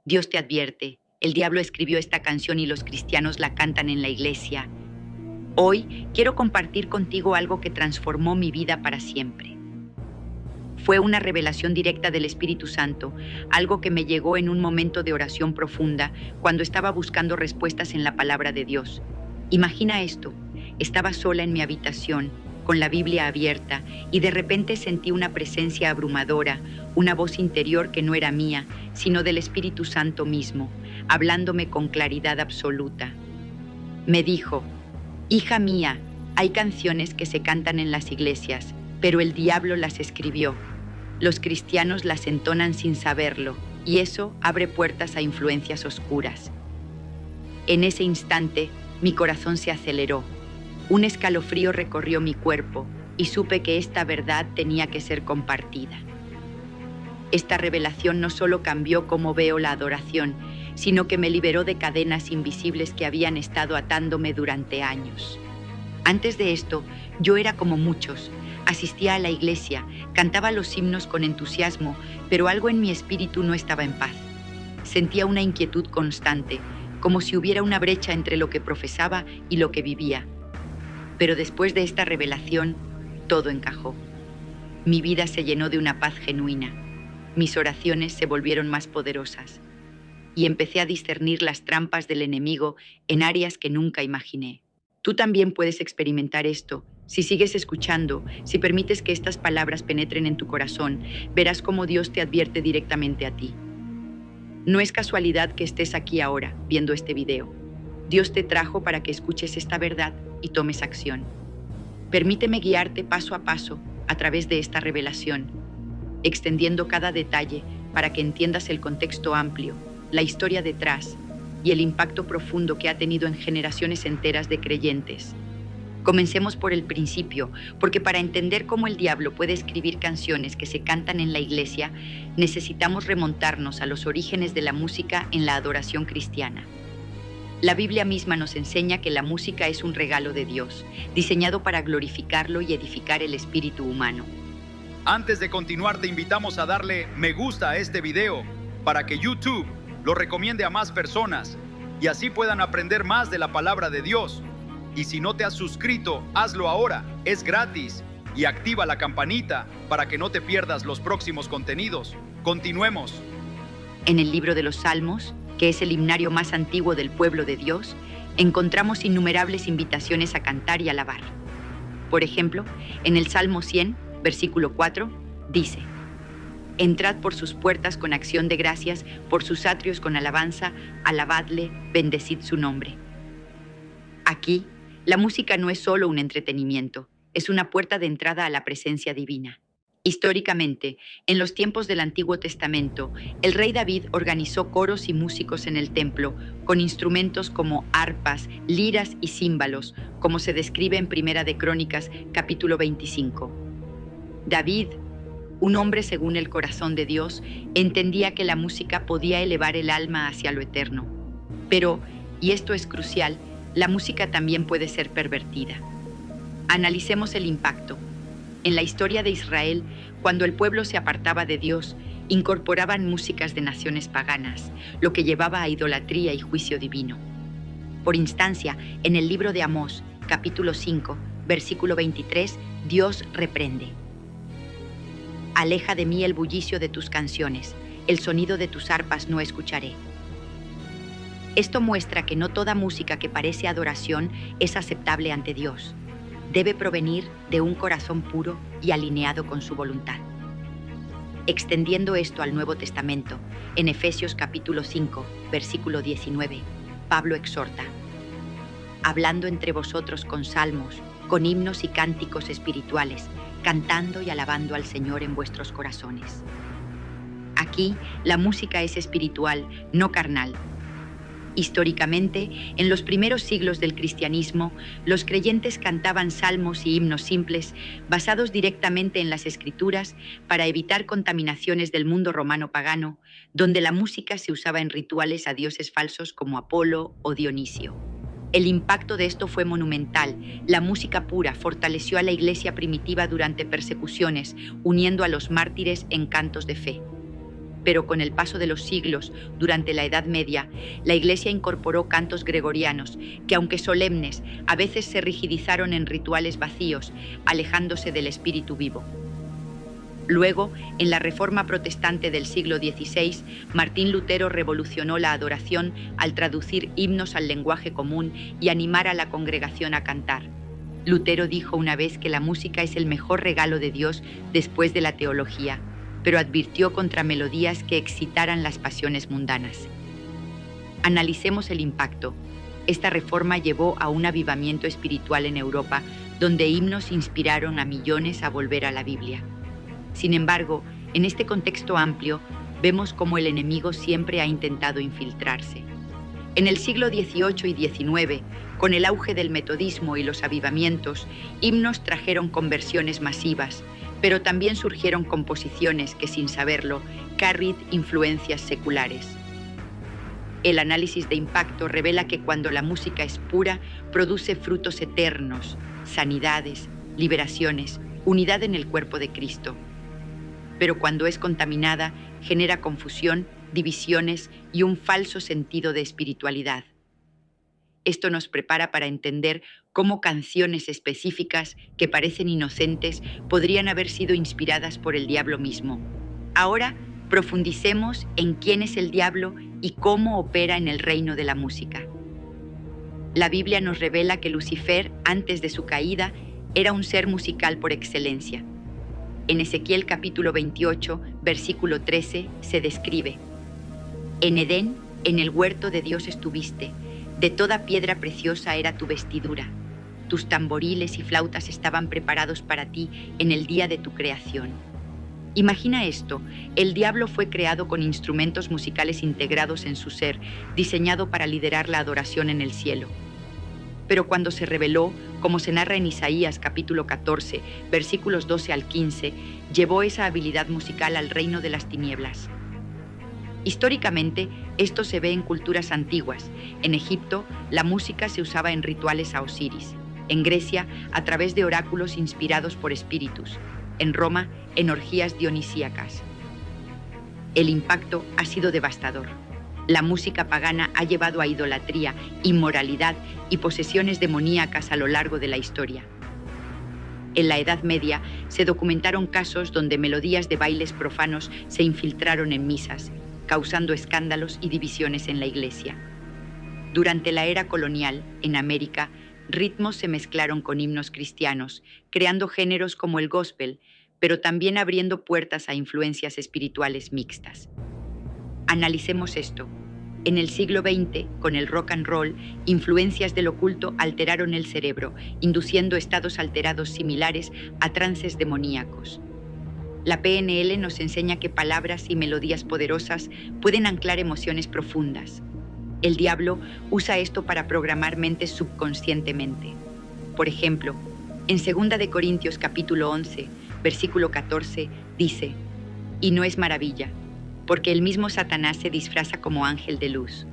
Dios te advierte, el diablo escribió esta canción y los cristianos la cantan en la iglesia. Hoy quiero compartir contigo algo que transformó mi vida para siempre. Fue una revelación directa del Espíritu Santo, algo que me llegó en un momento de oración profunda cuando estaba buscando respuestas en la palabra de Dios. Imagina esto, estaba sola en mi habitación, con la Biblia abierta, y de repente sentí una presencia abrumadora, una voz interior que no era mía, sino del Espíritu Santo mismo, hablándome con claridad absoluta. Me dijo: hija mía, hay canciones que se cantan en las iglesias, pero el diablo las escribió. Los cristianos las entonan sin saberlo, y eso abre puertas a influencias oscuras. En ese instante, mi corazón se aceleró. Un escalofrío recorrió mi cuerpo y supe que esta verdad tenía que ser compartida. Esta revelación no solo cambió cómo veo la adoración, sino que me liberó de cadenas invisibles que habían estado atándome durante años. Antes de esto, yo era como muchos. Asistía a la iglesia, cantaba los himnos con entusiasmo, pero algo en mi espíritu no estaba en paz. Sentía una inquietud constante, como si hubiera una brecha entre lo que profesaba y lo que vivía. Pero después de esta revelación, todo encajó. Mi vida se llenó de una paz genuina. Mis oraciones se volvieron más poderosas. Y empecé a discernir las trampas del enemigo en áreas que nunca imaginé. Tú también puedes experimentar esto. Si sigues escuchando, si permites que estas palabras penetren en tu corazón, verás cómo Dios te advierte directamente a ti. No es casualidad que estés aquí ahora, viendo este video. Dios te trajo para que escuches esta verdad y tomes acción. Permíteme guiarte paso a paso a través de esta revelación, extendiendo cada detalle para que entiendas el contexto amplio, la historia detrás y el impacto profundo que ha tenido en generaciones enteras de creyentes. Comencemos por el principio, porque para entender cómo el diablo puede escribir canciones que se cantan en la iglesia, necesitamos remontarnos a los orígenes de la música en la adoración cristiana. La Biblia misma nos enseña que la música es un regalo de Dios, diseñado para glorificarlo y edificar el espíritu humano. Antes de continuar, te invitamos a darle me gusta a este video para que YouTube lo recomiende a más personas y así puedan aprender más de la palabra de Dios. Y si no te has suscrito, hazlo ahora, es gratis. Y activa la campanita para que no te pierdas los próximos contenidos. Continuemos. En el libro de los Salmos, que es el himnario más antiguo del pueblo de Dios, encontramos innumerables invitaciones a cantar y alabar. Por ejemplo, en el Salmo 100, versículo 4, dice: entrad por sus puertas con acción de gracias, por sus atrios con alabanza, alabadle, bendecid su nombre. Aquí, la música no es solo un entretenimiento, es una puerta de entrada a la presencia divina. Históricamente, en los tiempos del Antiguo Testamento, el rey David organizó coros y músicos en el templo, con instrumentos como arpas, liras y címbalos, como se describe en Primera de Crónicas, capítulo 25. David, un hombre según el corazón de Dios, entendía que la música podía elevar el alma hacia lo eterno. Pero, y esto es crucial, la música también puede ser pervertida. Analicemos el impacto. En la historia de Israel, cuando el pueblo se apartaba de Dios, incorporaban músicas de naciones paganas, lo que llevaba a idolatría y juicio divino. Por instancia, en el libro de Amós, capítulo 5, versículo 23, Dios reprende: aleja de mí el bullicio de tus canciones, el sonido de tus arpas no escucharé. Esto muestra que no toda música que parece adoración es aceptable ante Dios. Debe provenir de un corazón puro y alineado con su voluntad. Extendiendo esto al Nuevo Testamento, en Efesios capítulo 5, versículo 19, Pablo exhorta: hablando entre vosotros con salmos, con himnos y cánticos espirituales, cantando y alabando al Señor en vuestros corazones. Aquí, la música es espiritual, no carnal. Históricamente, en los primeros siglos del cristianismo, los creyentes cantaban salmos y himnos simples basados directamente en las Escrituras para evitar contaminaciones del mundo romano pagano, donde la música se usaba en rituales a dioses falsos como Apolo o Dionisio. El impacto de esto fue monumental. La música pura fortaleció a la iglesia primitiva durante persecuciones, uniendo a los mártires en cantos de fe. Pero con el paso de los siglos, durante la Edad Media, la Iglesia incorporó cantos gregorianos que, aunque solemnes, a veces se rigidizaron en rituales vacíos, alejándose del espíritu vivo. Luego, en la Reforma Protestante del siglo XVI, Martín Lutero revolucionó la adoración al traducir himnos al lenguaje común y animar a la congregación a cantar. Lutero dijo una vez que la música es el mejor regalo de Dios después de la teología, pero advirtió contra melodías que excitaran las pasiones mundanas. Analicemos el impacto. Esta reforma llevó a un avivamiento espiritual en Europa, donde himnos inspiraron a millones a volver a la Biblia. Sin embargo, en este contexto amplio, vemos cómo el enemigo siempre ha intentado infiltrarse. En el siglo XVIII y XIX, con el auge del metodismo y los avivamientos, himnos trajeron conversiones masivas, pero también surgieron composiciones que, sin saberlo, carried influencias seculares. El análisis de impacto revela que cuando la música es pura, produce frutos eternos, sanidades, liberaciones, unidad en el cuerpo de Cristo. Pero cuando es contaminada, genera confusión, divisiones y un falso sentido de espiritualidad. Esto nos prepara para entender cómo canciones específicas que parecen inocentes podrían haber sido inspiradas por el diablo mismo. Ahora, profundicemos en quién es el diablo y cómo opera en el reino de la música. La Biblia nos revela que Lucifer, antes de su caída, era un ser musical por excelencia. En Ezequiel capítulo 28, versículo 13, se describe: En Edén, en el huerto de Dios estuviste, de toda piedra preciosa era tu vestidura. Tus tamboriles y flautas estaban preparados para ti en el día de tu creación. Imagina esto, el diablo fue creado con instrumentos musicales integrados en su ser, diseñado para liderar la adoración en el cielo. Pero cuando se rebeló, como se narra en Isaías capítulo 14, versículos 12 al 15, llevó esa habilidad musical al reino de las tinieblas. Históricamente, esto se ve en culturas antiguas. En Egipto, la música se usaba en rituales a Osiris. En Grecia, a través de oráculos inspirados por espíritus. En Roma, en orgías dionisíacas. El impacto ha sido devastador. La música pagana ha llevado a idolatría, inmoralidad y posesiones demoníacas a lo largo de la historia. En la Edad Media se documentaron casos donde melodías de bailes profanos se infiltraron en misas, causando escándalos y divisiones en la Iglesia. Durante la era colonial, en América, ritmos se mezclaron con himnos cristianos, creando géneros como el gospel, pero también abriendo puertas a influencias espirituales mixtas. Analicemos esto. En el siglo XX, con el rock and roll, influencias del oculto alteraron el cerebro, induciendo estados alterados similares a trances demoníacos. La PNL nos enseña que palabras y melodías poderosas pueden anclar emociones profundas. El diablo usa esto para programar mentes subconscientemente. Por ejemplo, en 2 de Corintios capítulo 11, versículo 14, dice: «Y no es maravilla, porque el mismo Satanás se disfraza como ángel de luz».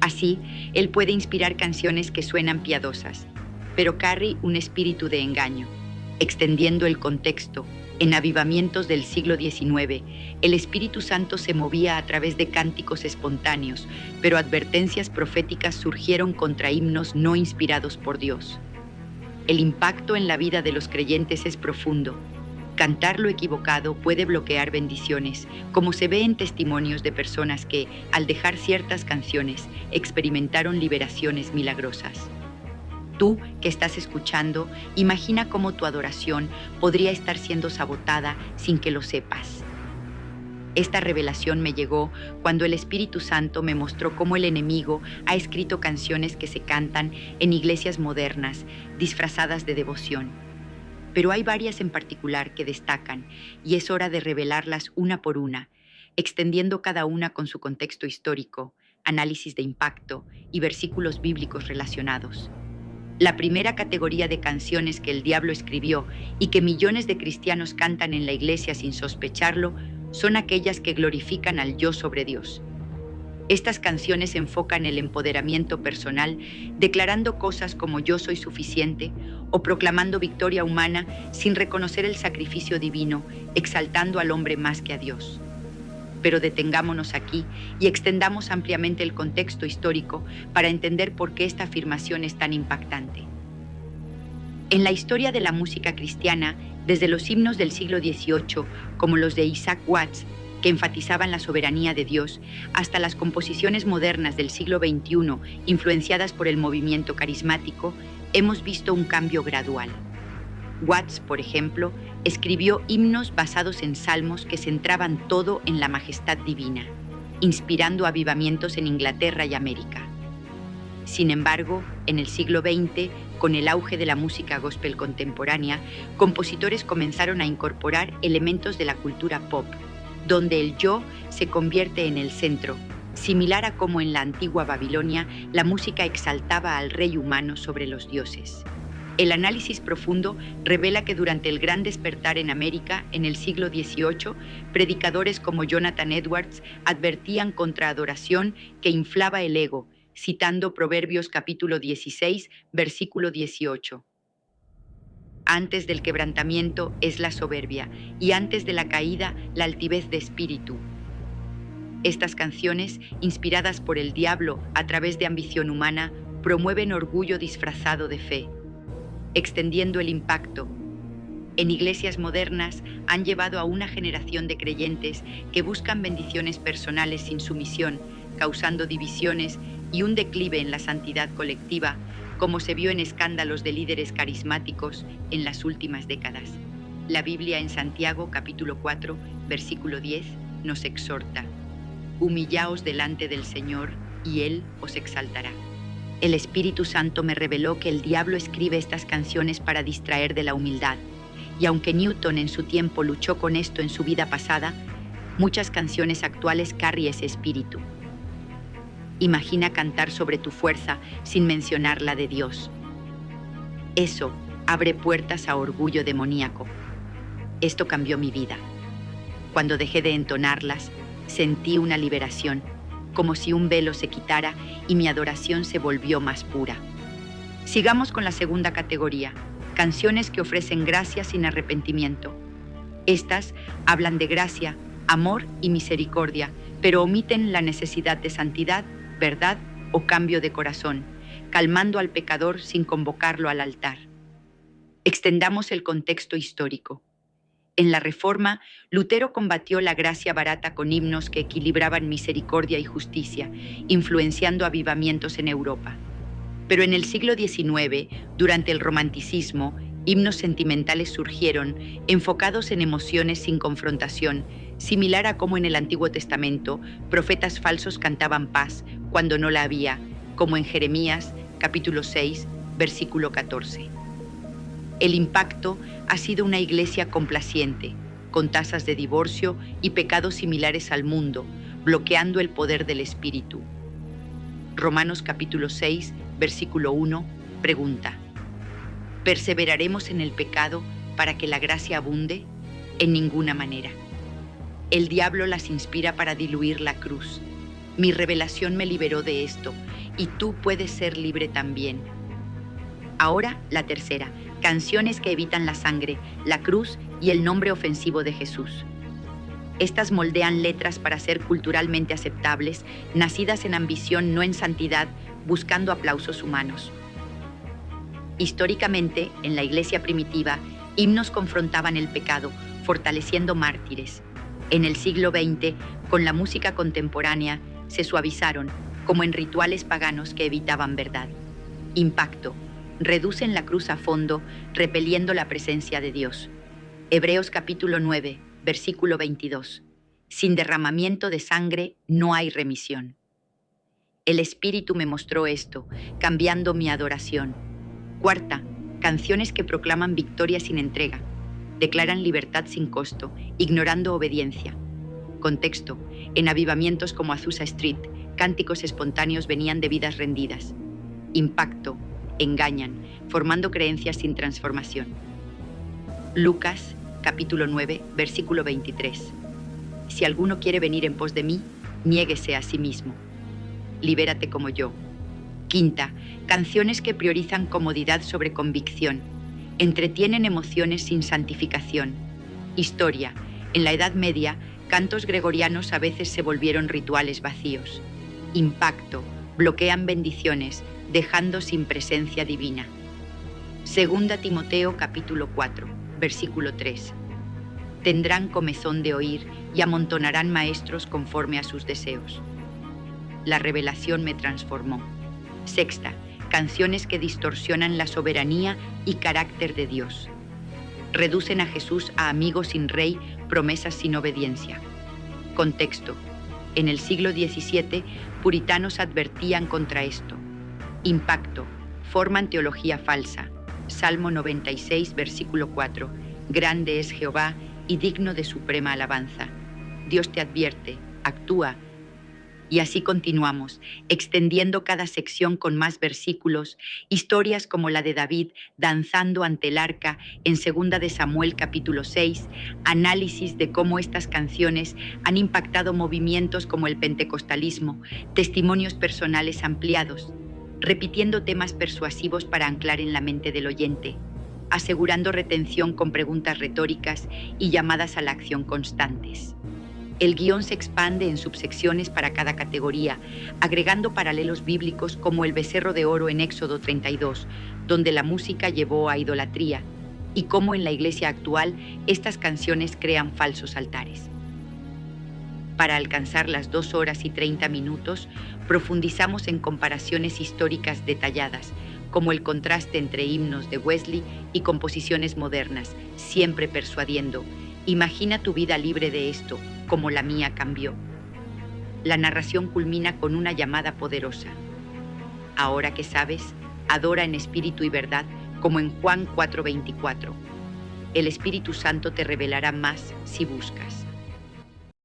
Así, él puede inspirar canciones que suenan piadosas, pero carry un espíritu de engaño. Extendiendo el contexto, en avivamientos del siglo XIX, el Espíritu Santo se movía a través de cánticos espontáneos, pero advertencias proféticas surgieron contra himnos no inspirados por Dios. El impacto en la vida de los creyentes es profundo. Cantar lo equivocado puede bloquear bendiciones, como se ve en testimonios de personas que, al dejar ciertas canciones, experimentaron liberaciones milagrosas. Tú, que estás escuchando, imagina cómo tu adoración podría estar siendo sabotada sin que lo sepas. Esta revelación me llegó cuando el Espíritu Santo me mostró cómo el enemigo ha escrito canciones que se cantan en iglesias modernas, disfrazadas de devoción. Pero hay varias en particular que destacan, y es hora de revelarlas una por una, extendiendo cada una con su contexto histórico, análisis de impacto y versículos bíblicos relacionados. La primera categoría de canciones que el diablo escribió y que millones de cristianos cantan en la iglesia sin sospecharlo son aquellas que glorifican al yo sobre Dios. Estas canciones enfocan el empoderamiento personal, declarando cosas como yo soy suficiente o proclamando victoria humana sin reconocer el sacrificio divino, exaltando al hombre más que a Dios. Pero detengámonos aquí y extendamos ampliamente el contexto histórico para entender por qué esta afirmación es tan impactante. En la historia de la música cristiana, desde los himnos del siglo XVIII, como los de Isaac Watts, que enfatizaban la soberanía de Dios, hasta las composiciones modernas del siglo XXI, influenciadas por el movimiento carismático, hemos visto un cambio gradual. Watts, por ejemplo, escribió himnos basados en salmos que centraban todo en la majestad divina, inspirando avivamientos en Inglaterra y América. Sin embargo, en el siglo XX, con el auge de la música gospel contemporánea, compositores comenzaron a incorporar elementos de la cultura pop, donde el yo se convierte en el centro, similar a como en la antigua Babilonia la música exaltaba al rey humano sobre los dioses. El análisis profundo revela que durante el Gran Despertar en América, en el siglo XVIII, predicadores como Jonathan Edwards advertían contra adoración que inflaba el ego, citando Proverbios capítulo 16, versículo 18. Antes del quebrantamiento es la soberbia, y antes de la caída la altivez de espíritu. Estas canciones, inspiradas por el diablo a través de ambición humana, promueven orgullo disfrazado de fe, extendiendo el impacto. En iglesias modernas han llevado a una generación de creyentes que buscan bendiciones personales sin sumisión, causando divisiones y un declive en la santidad colectiva, como se vio en escándalos de líderes carismáticos en las últimas décadas. La Biblia en Santiago capítulo 4, versículo 10, nos exhorta: humillaos delante del Señor y Él os exaltará. El Espíritu Santo me reveló que el diablo escribe estas canciones para distraer de la humildad, y aunque Newton en su tiempo luchó con esto en su vida pasada, muchas canciones actuales cargan ese espíritu. Imagina cantar sobre tu fuerza sin mencionar la de Dios. Eso abre puertas a orgullo demoníaco. Esto cambió mi vida. Cuando dejé de entonarlas, sentí una liberación, como si un velo se quitara y mi adoración se volvió más pura. Sigamos con la segunda categoría, canciones que ofrecen gracia sin arrepentimiento. Estas hablan de gracia, amor y misericordia, pero omiten la necesidad de santidad, verdad o cambio de corazón, calmando al pecador sin convocarlo al altar. Extendamos el contexto histórico. En la Reforma, Lutero combatió la gracia barata con himnos que equilibraban misericordia y justicia, influenciando avivamientos en Europa. Pero en el siglo XIX, durante el Romanticismo, himnos sentimentales surgieron, enfocados en emociones sin confrontación, similar a como en el Antiguo Testamento, profetas falsos cantaban paz cuando no la había, como en Jeremías, capítulo 6, versículo 14. El impacto ha sido una iglesia complaciente, con tasas de divorcio y pecados similares al mundo, bloqueando el poder del Espíritu. Romanos capítulo 6, versículo 1, pregunta: ¿perseveraremos en el pecado para que la gracia abunde? En ninguna manera. El diablo las inspira para diluir la cruz. Mi revelación me liberó de esto, y tú puedes ser libre también. Ahora, la tercera, canciones que evitan la sangre, la cruz y el nombre ofensivo de Jesús. Estas moldean letras para ser culturalmente aceptables, nacidas en ambición, no en santidad, buscando aplausos humanos. Históricamente, en la iglesia primitiva, himnos confrontaban el pecado, fortaleciendo mártires. En el siglo XX, con la música contemporánea, se suavizaron, como en rituales paganos que evitaban verdad. Impacto: reducen la cruz a fondo, repeliendo la presencia de Dios. Hebreos capítulo 9, versículo 22. Sin derramamiento de sangre no hay remisión. El Espíritu me mostró esto, cambiando mi adoración. Cuarta, canciones que proclaman victoria sin entrega. Declaran libertad sin costo, ignorando obediencia. Contexto: en avivamientos como Azusa Street, cánticos espontáneos venían de vidas rendidas. Impacto: engañan, formando creencias sin transformación. Lucas, capítulo 9, versículo 23. Si alguno quiere venir en pos de mí, niéguese a sí mismo. Libérate como yo. Quinta, canciones que priorizan comodidad sobre convicción. Entretienen emociones sin santificación. Historia: en la Edad Media, Cantos gregorianos a veces se volvieron rituales vacíos. Impacto, bloquean bendiciones, dejando sin presencia divina. Segunda Timoteo capítulo 4, versículo 3. Tendrán comezón de oír y amontonarán maestros conforme a sus deseos. La revelación me transformó. Sexta, canciones que distorsionan la soberanía y carácter de Dios. Reducen a Jesús a amigo sin rey, promesas sin obediencia. Contexto. En el siglo XVII, puritanos advertían contra esto. Impacto. Forman teología falsa. Salmo 96, versículo 4. Grande es Jehová y digno de suprema alabanza. Dios te advierte, actúa. Y así continuamos, extendiendo cada sección con más versículos, historias como la de David danzando ante el arca en 2 de Samuel capítulo 6, análisis de cómo estas canciones han impactado movimientos como el pentecostalismo, testimonios personales ampliados, repitiendo temas persuasivos para anclar en la mente del oyente, asegurando retención con preguntas retóricas y llamadas a la acción constantes. El guión se expande en subsecciones para cada categoría, agregando paralelos bíblicos como el becerro de oro en Éxodo 32, donde la música llevó a idolatría, y cómo en la iglesia actual estas canciones crean falsos altares. Para alcanzar las 2 horas y 30 minutos, profundizamos en comparaciones históricas detalladas, como el contraste entre himnos de Wesley y composiciones modernas, siempre persuadiendo: imagina tu vida libre de esto, como la mía cambió. La narración culmina con una llamada poderosa. Ahora que sabes, adora en espíritu y verdad, como en Juan 4:24. El Espíritu Santo te revelará más si buscas.